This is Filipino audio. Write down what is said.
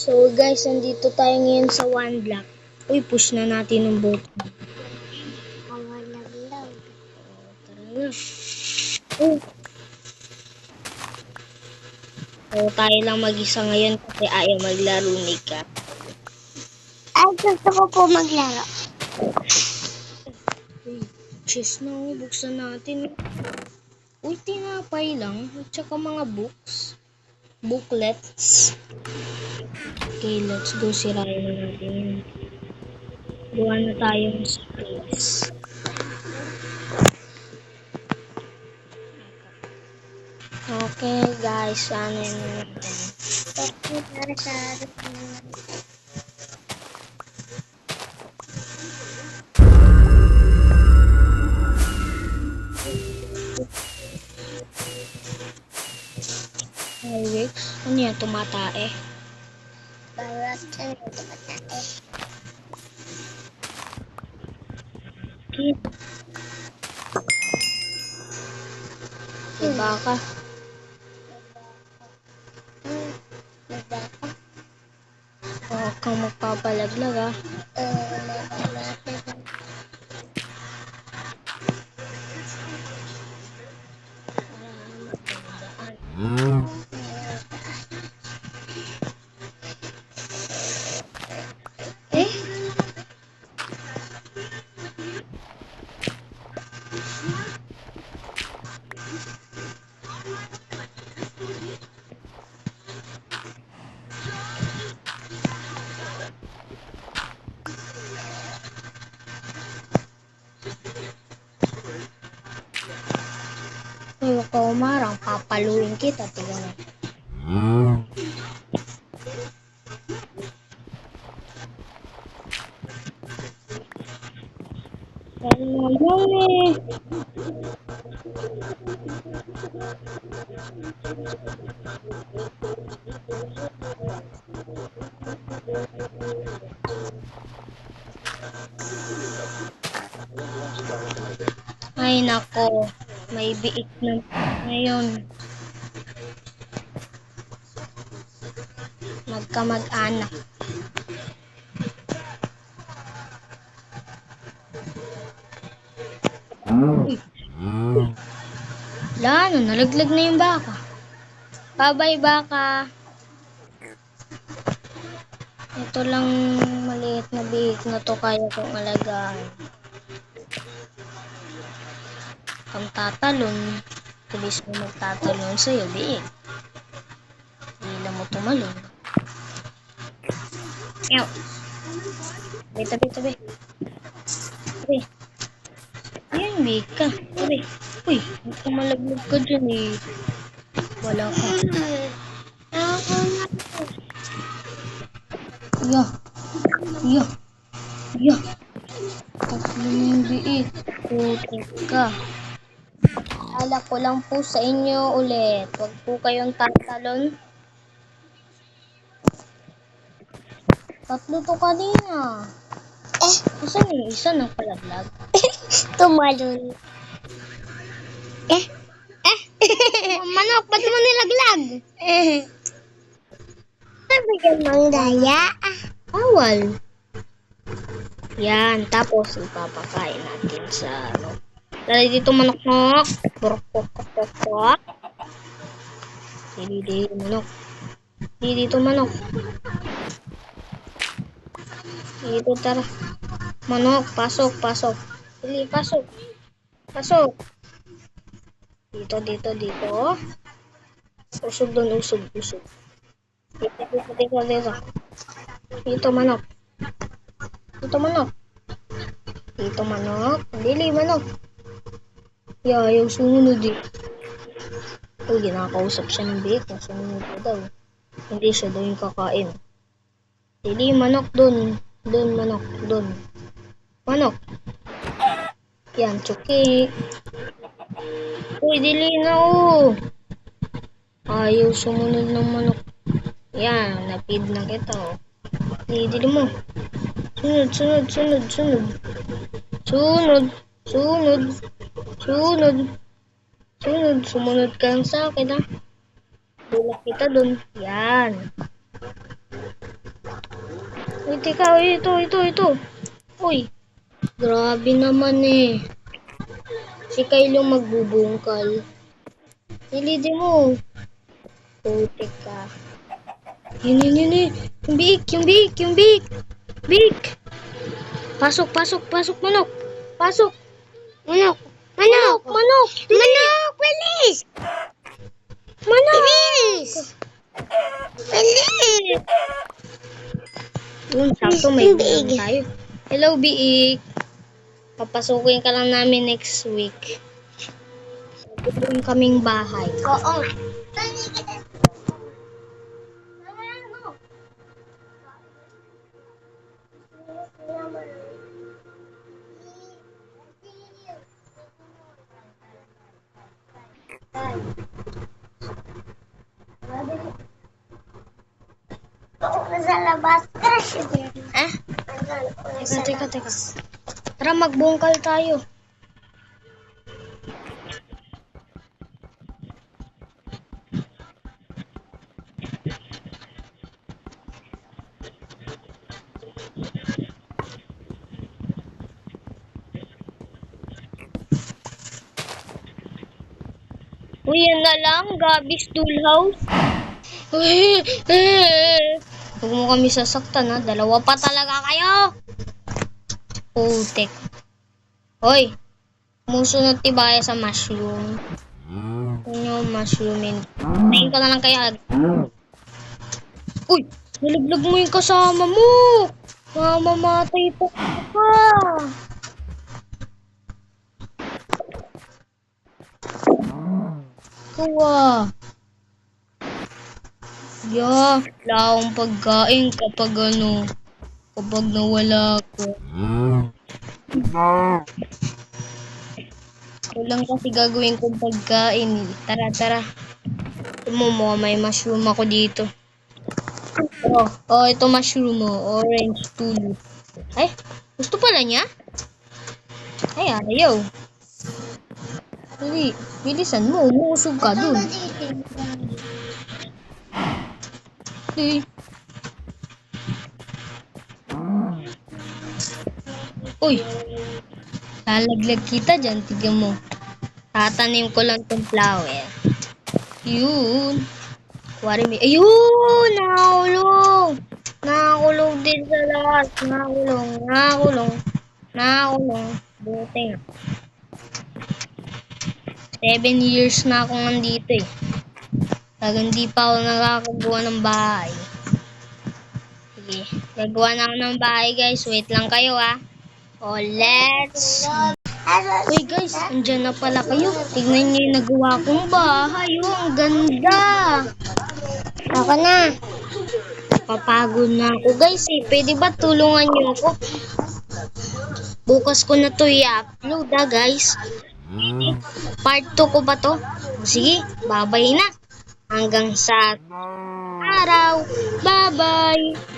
So guys, nandito tayo ngayon sa one block. Uy, push na natin yung boat. Awalaglag. Tara na. Uy. So tayo lang mag-isa ngayon kasi ayaw maglaro ni Ka. Ay, gusto ko po maglaro. Uy, cheese na oh, buksan natin. Uy, tinapay lang. At saka mga books. Booklets. Okay, let's go. Sirayan na natin yun. Gawa na tayong space. Okay guys, ano yun natin. Highway. Ano yan? Tumatae. Barat ka na tumatae. Kit. Diba ka? Nagbaka. Huwag kang magpapalaglag ah. Eh? Huwag ka umarang. Papaluin kita. Tignan mo. Ano naman eh. Ay nako. May biik na ngayon. Magkamag-anak. Uy. Wala na. Nalaglag na yung baka. Bye-bye baka. Ito lang maliit na biik na to kaya kong alagaan. Kung tatalon, tulis mo magtatalon sa'yo, biik. Hindi lang mo tumalon. Ew. Tabi, tabi. Tabi. Ayan, biik ka. Tabi. Uy, huwag ka malaglag ka dyan eh. Wala ka. Yeah. Yeah. Yeah. Tatlo na yung biik. Putik ka. Ala ko lang po sa inyo ulit. Huwag po kayong tatalon. Tatlo to kanina. Saan yung isa ng palaglag? Tumalon. Manok, ba't mo nilaglag? Nabigyan mong daya. Bawal. Yan, tapos ipapakain natin sa ano. Dali dito manok-nok. Burok-pok-pok-pok. Dito manok. Dito manok. Dito tara. Manok, pasok, pasok. Dili, pasok. Pasok. Dito, dito, dito. Usog doon, usog, usog. Dito, dito, dito, dito. Dito manok. Dito manok. Dito manok. Dili manok. Yung sumunod eh. Uy, ginakausap siya ng biik. Sumunod ko daw. Hindi siya daw yung kakain. Dili manok dun. Dun manok. Dun. Manok. Yan, chuki. Uy, dili na oh. Ayaw sumunod ng manok. Yan, napid na kita oh. Dili mo. Sunod, sunod, sunod, sunod. Sunod, sunod, sunod. Sunod, sumunod ka sa akin ha. Tulak kita dun. Yan. Uy, teka, uy, ito. Uy, grabe naman eh. Si Kyle yung magbubungkal. Silidi mo. Putik ka. Yun. Yung biik. Biik. Pasok, manok. Pasok. Manok! Manok! Manok. Manok! Bilis! Manok. Bilis! Bilis! Yun, sakto may Biik. biik tayo. Hello, biik. Papasukin ka lang namin next week. Sabi kaming bahay. Oo. Sa labas ka siya. Ha? Teka. Tara, magbungkal tayo. Uy, yan na lang. Gabby's Dollhouse. Huwag mo kami sasaktan ha. Dalawa pa talaga kayo. Putek. Hoy, musunod tibaya sa mushroom. Ano mushroomin? Tingin ko na lang kaya. Uy, nilaglag mo yung kasama mo. Mamamatay pa ka. Kawa. Yeah, wala akong pagkain kapag nawala ko. Kulang kasi gagawin kong pagkain. Tara. Mo may mushroom ako dito. Ito mushroom mo. Orange tulip. Ay, gusto pala niya? Ay, ayaw. Hindi, bilisan mo. Umuusog ka dun. Hey. Uy, lalaglag kita dyan. Tignan mo. Tatanim ko lang tong flower. Yun. Kuwari may... Ayun! Nakakulong din sa lahat. Nakakulong. Buti nga. 7 years na akong nandito eh. Talagang di pa ako nakakagawa ng bahay. Sige, gagawa na ako ng bahay guys. Wait lang kayo ah. Let's... Uy guys, andyan na pala kayo. Tignan niyo yung nagawa kong bahay. Ang ganda. Ako na. Papagod na ako guys eh. Pwede ba tulungan niyo ako? Bukas ko na to i-upload guys. Part 2 ko ba to? Sige, babay na. Hanggang sa araw. Bye-bye.